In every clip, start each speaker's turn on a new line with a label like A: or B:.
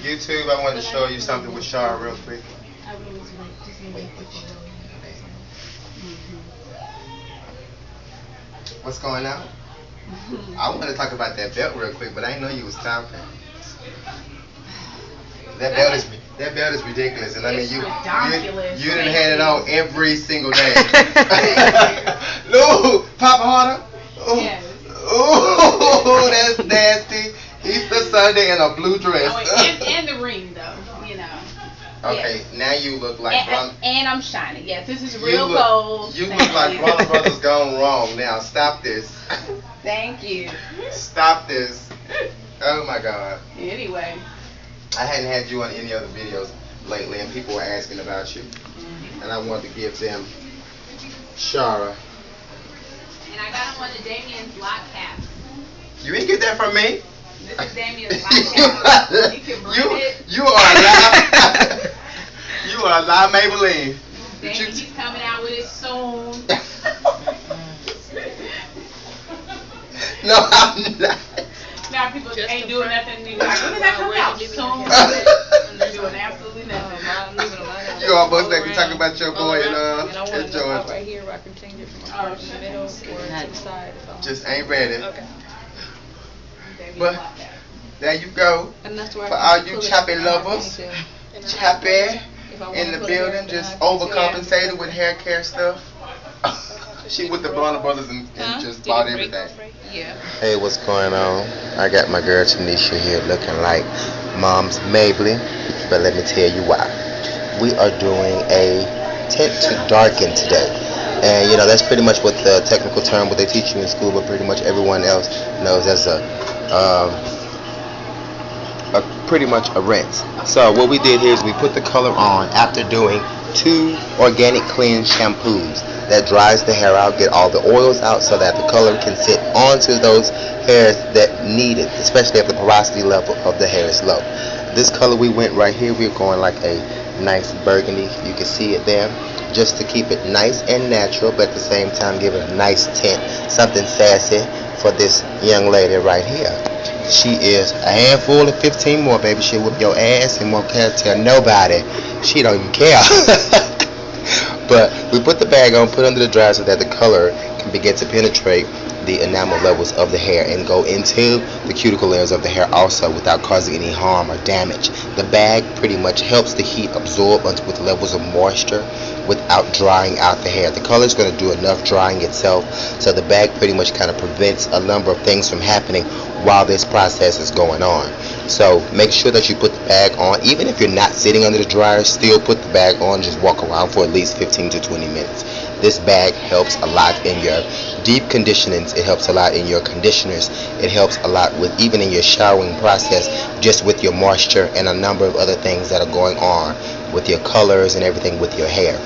A: YouTube, I wanted to show you something with Shara real quick.
B: I really was like, just maybe a quick
A: What's going on? I want to talk about that belt real quick, but I didn't know you was talking. That belt is ridiculous, and I mean you didn't had it on every single day. No, Papa Hunter.
B: Yes.
A: Oh, that's nasty. Easter Sunday in a blue dress.
B: Oh, and the ring though, you know.
A: Okay,
B: Yes.
A: now you look like
B: And I'm shining. Yes, this is real
A: look,
B: gold.
A: You
B: Thank
A: look like
B: you.
A: Brother Brothers gone wrong. Now stop this.
B: Thank you.
A: Stop this. Oh my God.
B: Anyway.
A: I hadn't had you on any other videos lately, and people were asking about you, and I wanted to give them Shara.
B: And I got him one of Damien's lock caps.
A: You didn't get that from me.
B: This is Damien's lock cap. You can bring it.
A: You are a lie. You are a lie, Maybelline.
B: Damien, he's coming out with it soon.
A: No, I'm not.
B: Now people just ain't doing nothing. Like, when did that come out? Soon. They're doing absolutely nothing.
A: You almost make me talk about your boy and George.
C: Right here, where I can change it from across the middle or to the side.
A: Just ain't ready.
C: Okay.
A: But there you go.
C: And that's where
A: For all you choppy lovers, choppy in the building, just overcompensated with hair care stuff. She with the Blonde Brothers and just bought everything.
C: Yeah.
A: Hey, what's going on? I got my girl Tanisha here looking like Mom's Maybelline, but let me tell you why. We are doing a tint to darken today. And you know, that's pretty much what the technical term, what they teach you in school, but pretty much everyone else knows as pretty much a rinse. So what we did here is we put the color on after doing 2 organic clean shampoos that dries the hair out, get all the oils out so that the color can sit onto those hairs that need it, especially if the porosity level of the hair is low. This color we went right here, we're going like a nice burgundy, you can see it there, just to keep it nice and natural, but at the same time give it a nice tint, something sassy for this young lady right here. She is a handful of 15 more, baby. She'll whip your ass and won't care to tell nobody. She don't even care. But we put the bag on, put it under the dryer so that the color can begin to penetrate the enamel levels of the hair and go into the cuticle layers of the hair also without causing any harm or damage. The bag pretty much helps the heat absorb with levels of moisture without drying out the hair. The color is going to do enough drying itself, so the bag pretty much kind of prevents a number of things from happening while this process is going on. So make sure that you put the bag on. Even if you're not sitting under the dryer, still put the bag on. Just walk around for at least 15 to 20 minutes. This bag helps a lot in your deep conditionings. It helps a lot in your conditioners. It helps a lot with even in your showering process, just with your moisture and a number of other things that are going on with your colors and everything with your hair.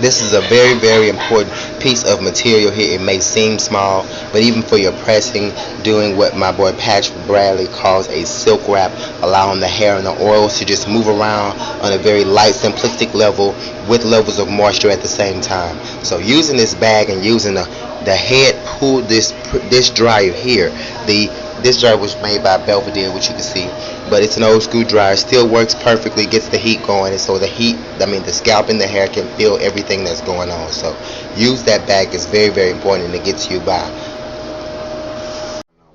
A: This is a very, very important piece of material here. It may seem small, but even for your pressing, doing what my boy Patrick Bradley calls a silk wrap, allowing the hair and the oils to just move around on a very light, simplistic level with levels of moisture at the same time. So using this bag and using the head pull this dryer here, this dryer was made by Belvedere, which you can see, but it's an old school dryer. Still works perfectly, gets the heat going, and so the scalp and the hair can feel everything that's going on. So use that bag. It's very, very important, and it gets you by.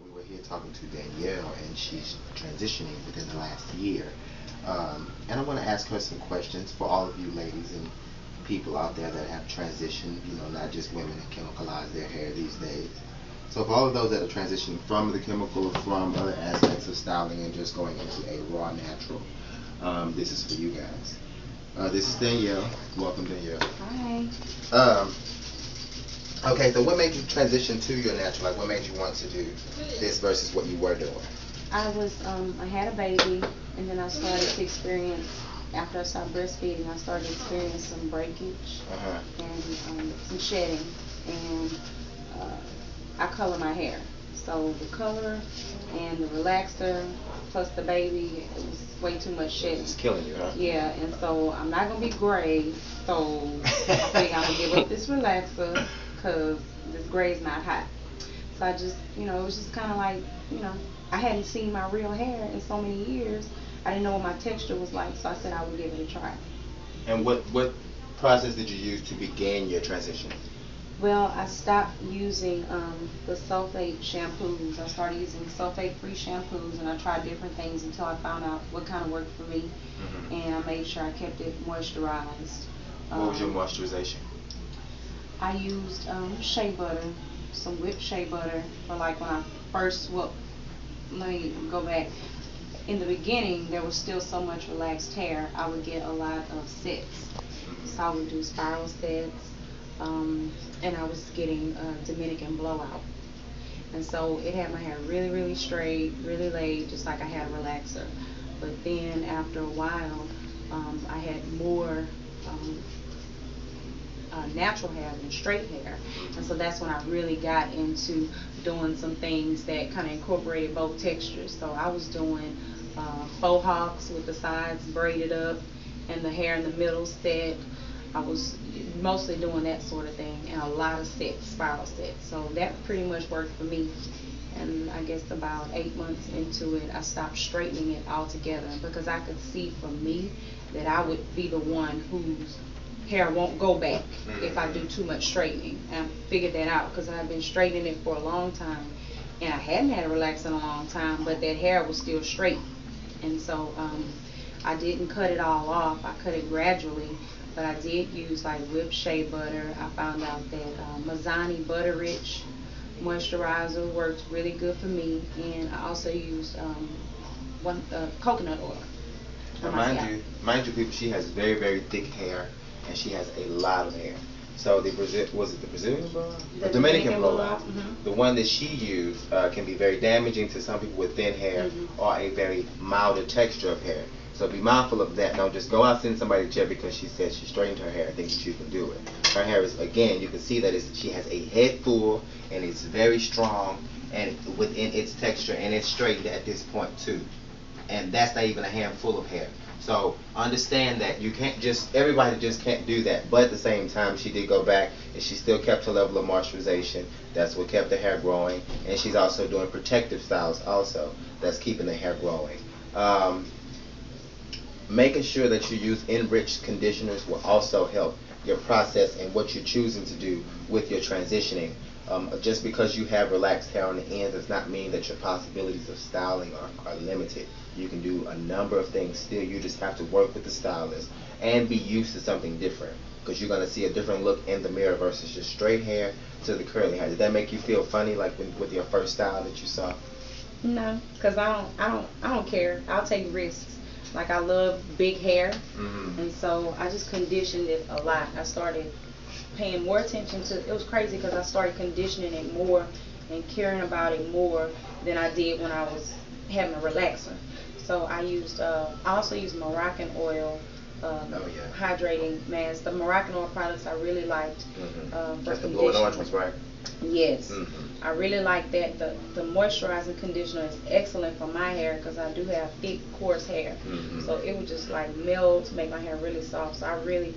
A: We were here talking to Danielle, and she's transitioning within the last year. And I want to ask her some questions for all of you ladies and people out there that have transitioned, not just women that chemicalize their hair these days. So for all of those that are transitioning from the chemical, from other aspects of styling and just going into a raw natural, this is for you guys. This is Danielle. Welcome, Danielle.
B: Hi.
A: Okay, so what made you transition to your natural? Like, what made you want to do this versus what you were doing?
B: I had a baby, and then I started to experience, after I stopped breastfeeding, I started to experience some breakage and some shedding, and I color my hair. So the color and the relaxer plus the baby, it was way too much shedding.
A: It's killing you, huh?
B: Yeah, and so I'm not going to be gray, so I think I'm going to give up this relaxer because this gray is not hot. So I just, it was just kind of like, I hadn't seen my real hair in so many years. I didn't know what my texture was like, so I said I would give it a try.
A: And what process did you use to begin your transition?
B: Well, I stopped using the sulfate shampoos. I started using sulfate-free shampoos, and I tried different things until I found out what kind of worked for me, and I made sure I kept it moisturized.
A: What was your moisturization?
B: I used shea butter, some whipped shea butter for like when I first, well, let me go back. In the beginning, there was still so much relaxed hair, I would get a lot of sets. So I would do spiral sets, and I was getting Dominican blowout. And so it had my hair really, really straight, really laid, just like I had a relaxer. But then after a while, I had more natural hair than straight hair. And so that's when I really got into doing some things that kind of incorporated both textures. So I was doing faux hawks with the sides braided up and the hair in the middle set. I was mostly doing that sort of thing, and a lot of sets, spiral sets. So that pretty much worked for me. And I guess about 8 months into it, I stopped straightening it altogether because I could see for me that I would be the one whose hair won't go back if I do too much straightening. And I figured that out because I've been straightening it for a long time, and I hadn't had a relaxer in a long time, but that hair was still straight. And so I didn't cut it all off. I cut it gradually, but I did use like whipped shea butter. I found out that Mazzani Butter Rich moisturizer works really good for me, and I also used coconut oil.
A: Now, mind you, people, she has very, very thick hair, and she has a lot of hair. So was it the Brazilian blowout? The Dominican blowout. The one that she used can be very damaging to some people with thin hair or a very milder texture of hair. So be mindful of that. Don't just go out and send somebody to jail because she said she straightened her hair and think that you can do it. Her hair is, again, you can see that she has a head full, and it's very strong and within its texture, and it's straightened at this point too. And that's not even a handful of hair. So understand that you can't just, everybody just can't do that. But at the same time, she did go back and she still kept her level of moisturization. That's what kept the hair growing. And she's also doing protective styles also. That's keeping the hair growing. Making sure that you use enriched conditioners will also help your process and what you're choosing to do with your transitioning. Just because you have relaxed hair on the ends does not mean that your possibilities of styling are limited. You can do a number of things still. You just have to work with the stylist and be used to something different, because you're going to see a different look in the mirror versus just straight hair to the curly hair. Did that make you feel funny, like with your first style that you saw?
B: No, because I don't care. I'll take risks. Like, I love big hair, and so I just conditioned it a lot. I started paying more attention to it. Was crazy because I started conditioning it more and caring about it more than I did when I was having a relaxer. So I also used Moroccan oil hydrating mask. The Moroccan oil products I really liked for
A: That's the
B: conditioning.
A: blue and orange ones, right?
B: Yes, I really like that. The moisturizing conditioner is excellent for my hair because I do have thick, coarse hair. So it would just like melt, make my hair really soft. So I really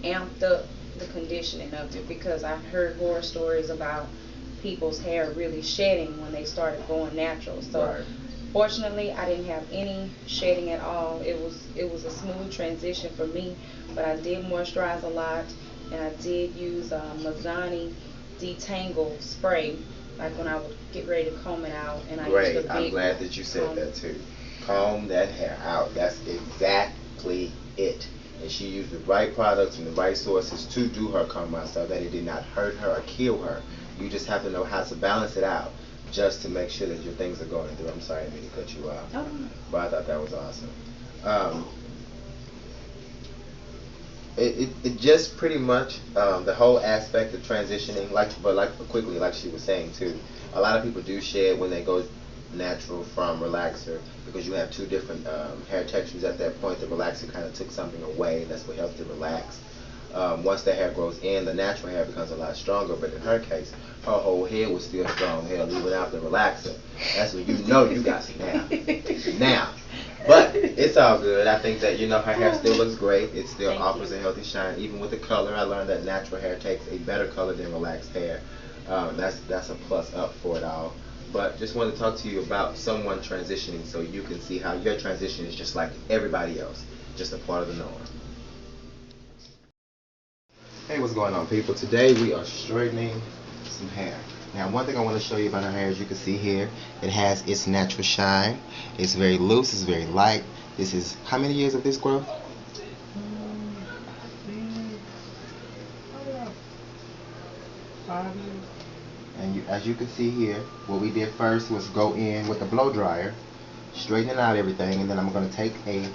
B: amped up the conditioning of it because I heard horror stories about people's hair really shedding when they started going natural. So fortunately, I didn't have any shedding at all. It was a smooth transition for me, but I did moisturize a lot, and I did use Mazzani detangle spray, like when I would get ready to comb it out. And I used a big
A: I'm glad that you said that too. Comb that hair out. That's exactly it. And she used the right products and the right sources to do her comb out so that it did not hurt her or kill her. You just have to know how to balance it out just to make sure that your things are going through. I'm sorry I didn't mean to cut you off, but I thought that was awesome. It just pretty much the whole aspect of transitioning, like quickly, like she was saying too. A lot of people do shed when they go natural from relaxer because you have two different hair textures at that point. The relaxer kind of took something away. That's what helps it relax. Once the hair grows in, the natural hair becomes a lot stronger. But in her case, her whole head was still strong hair, leaving out the relaxer. That's when you know you got some hair. Now. But it's all good. I think that, her hair still looks great. It still offers a healthy shine. Even with the color, I learned that natural hair takes a better color than relaxed hair. That's a plus up for it all. But just want to talk to you about someone transitioning so you can see how your transition is just like everybody else, just a part of the norm. Hey, what's going on, people? Today we are straightening some hair. Now, one thing I want to show you about our hair, as you can see here, it has its natural shine. It's very loose, it's very light. This is, how many years of this growth? 5 years. And as you can see here, what we did first was go in with a blow dryer, straightening out everything, and then I'm going to take a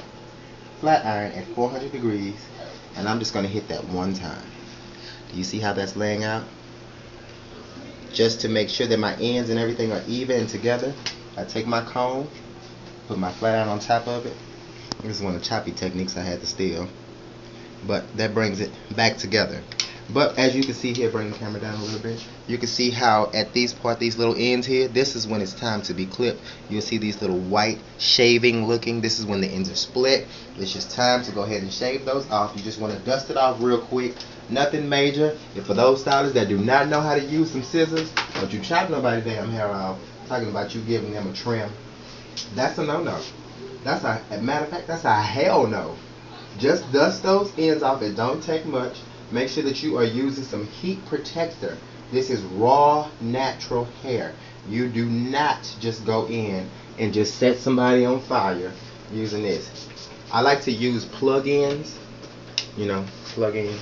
A: flat iron at 400 degrees, and I'm just going to hit that one time. Do you see how that's laying out? Just to make sure that my ends and everything are even and together, I take my comb, put my flat iron on top of it. This is one of the choppy techniques I had to steal, but that brings it back together. But as you can see here, bring the camera down a little bit, you can see how at these little ends here, this is when it's time to be clipped. You'll see these little white shaving looking, this is when the ends are split. It's just time to go ahead and shave those off. You just want to dust it off real quick, nothing major. And for those stylists that do not know how to use some scissors, don't you chop nobody's damn hair off. I'm talking about you giving them a trim. That's a no-no. That's a matter of fact, that's a hell no. Just dust those ends off. It don't take much. Make sure that you are using some heat protector. This is raw, natural hair. You do not just go in and just set somebody on fire using this. I like to use plug-ins. You know, plug-in.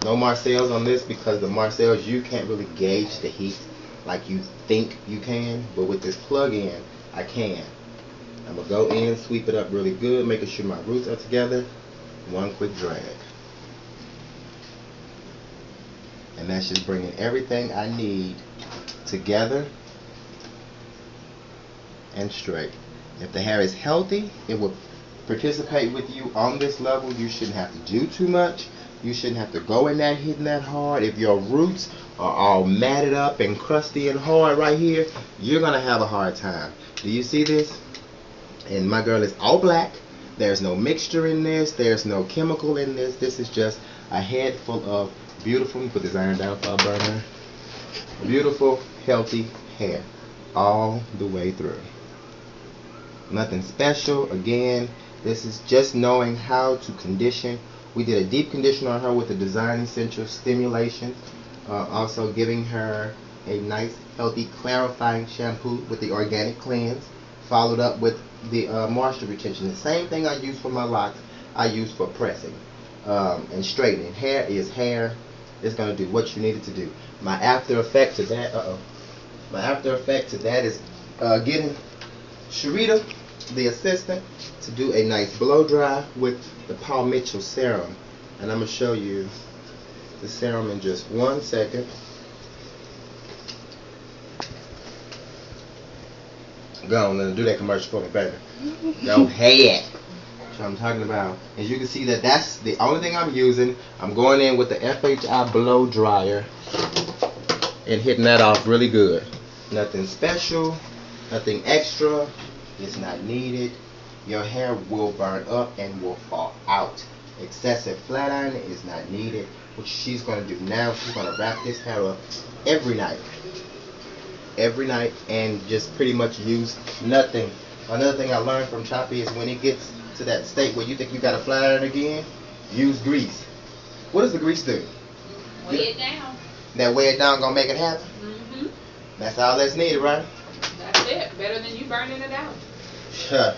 A: No Marcells on this, because the Marcells, you can't really gauge the heat like you think you can. But with this plug-in, I can. I'm going to go in, sweep it up really good, making sure my roots are together. One quick drag. And that's just bringing everything I need together and straight. If the hair is healthy, it will participate with you on this level. You shouldn't have to do too much. You shouldn't have to go in that hitting that hard. If your roots are all matted up and crusty and hard right here, you're going to have a hard time. Do you see this? And my girl is all black. There's no mixture in this. There's no chemical in this. This is just a head full of beautiful, put this iron down for a burner, beautiful, healthy hair all the way through. Nothing special. Again, this is just knowing how to condition. We did a deep condition on her with the Design Essential Stimulation, also giving her a nice, healthy, clarifying shampoo with the Organic Cleanse, followed up with the moisture retention. The same thing I use for my locks, I use for pressing and straightening. Hair is hair. It's going to do what you need it to do. My after effect to that, is getting Sharita, the assistant, to do a nice blow dry with the Paul Mitchell serum. And I'm going to show you the serum in just 1 second. Go on and do that commercial for me, baby. Go ahead. So I'm talking about, as you can see, that's the only thing I'm using. I'm going in with the FHI blow dryer and hitting that off really good. Nothing special, nothing extra. It's not needed. Your hair will burn up and will fall out. Excessive flat iron is not needed. What she's going to do now, she's going to wrap this hair up every night, and just pretty much use nothing. Another thing I learned from Choppy is when it gets to that state where you think you got a flat iron again, use grease. What does the grease do?
C: Weigh it down.
A: That weigh it down gonna make it happen?
C: Mm-hmm.
A: That's all that's needed, right?
C: That's it. Better than you burning it out.
A: Sure.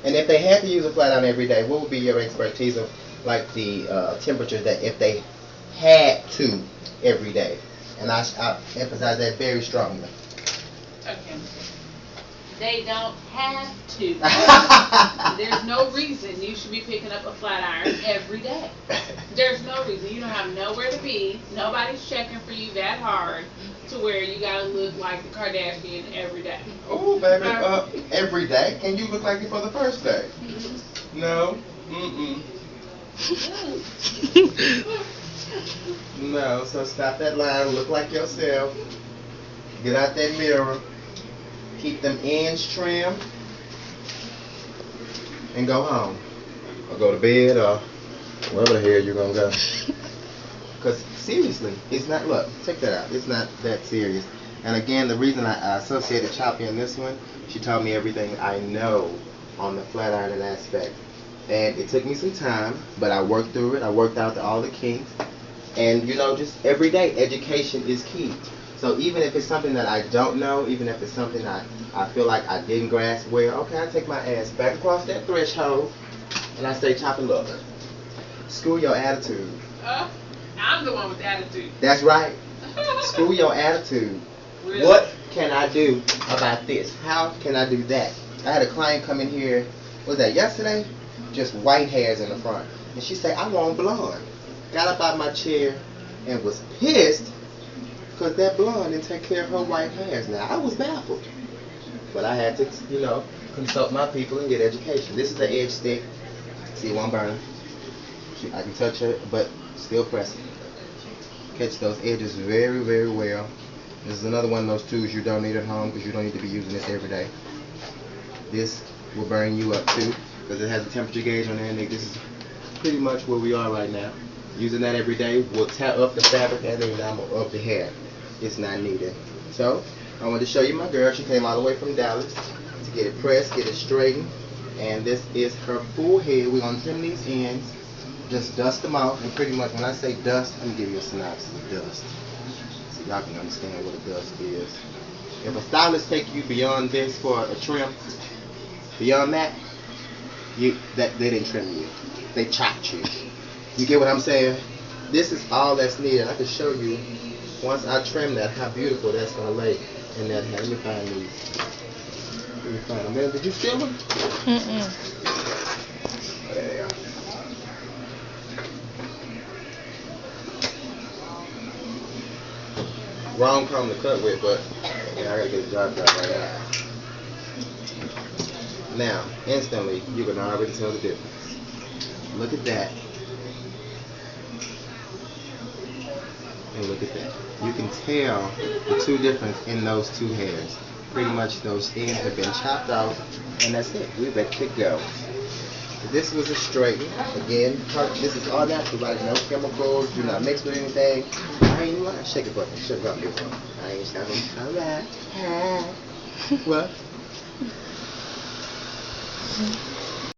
A: And if they had to use a flat iron every day, what would be your expertise of like the temperature that if they had to every day? And I emphasize that very strongly.
C: Okay. They don't have to. There's no reason you should be picking up a flat iron every day. There's no reason. You don't have nowhere to be. Nobody's checking for you that hard to where you gotta look like the Kardashian every day.
A: Oh, baby, every day? Can you look like it for the first day? No. No, so stop that line, look like yourself. Get out that mirror. Keep them ends trimmed. And go home. Or go to bed or wherever the hell you're going to go. Because seriously, it's not, look, check that out. It's not that serious. And again, the reason I associated Choppy in this one, she taught me everything I know on the flat ironing aspect. And it took me some time, but I worked through it. I worked out all the kinks. And you know, just every day, education is key. So even if it's something that I don't know, even if it's something I feel like I didn't grasp well, okay, I take my ass back across that threshold and I say, Choppy, look, screw your attitude.
C: I'm the one with the attitude.
A: That's right. Screw your attitude.
C: Really?
A: What can I do about this? How can I do that? I had a client come in here, what was that, yesterday? Just white hairs in the front. And she said, I want blonde. Got up out my chair and was pissed because that blonde didn't take care of her white hairs. Now, I was baffled. But I had to, you know, consult my people and get education. This is the edge stick. See, it won't burn. I can touch it, but still press it. Catch those edges very, very well. This is another one of those tools you don't need at home because you don't need to be using this every day. This will burn you up too because it has a temperature gauge on there, and this is pretty much where we are right now. Using that every day will tap up the fabric and then I'm up the hair. It's not needed. So I wanted to show you my girl. She came all the way from Dallas to get it pressed, get it straightened, and this is her full head. We're gonna trim these ends, just dust them off, and pretty much when I say dust, let me give you a synopsis of dust, so y'all can understand what a dust is. If a stylist take you beyond this for a trim, beyond that, they didn't trim you. They chopped you. You get what I'm saying? This is all that's needed. I can show you once I trim that how beautiful that's gonna lay in that hair. Let me find these. Let me find them. Did you steal them? Oh, there they are. Wrong comb to cut with, but yeah, I gotta get the job done right now. Now, instantly, you can already tell the difference. Look at that. And look at that. You can tell the two difference in those two hairs. Pretty much those ends have been chopped off, and that's it. We're ready to go. This was a straighten. Again, this is all natural, right? No chemicals, do not mix with anything. I ain't lying. Shake it button. Shake it up, this one. I ain't stopping. Alright. What?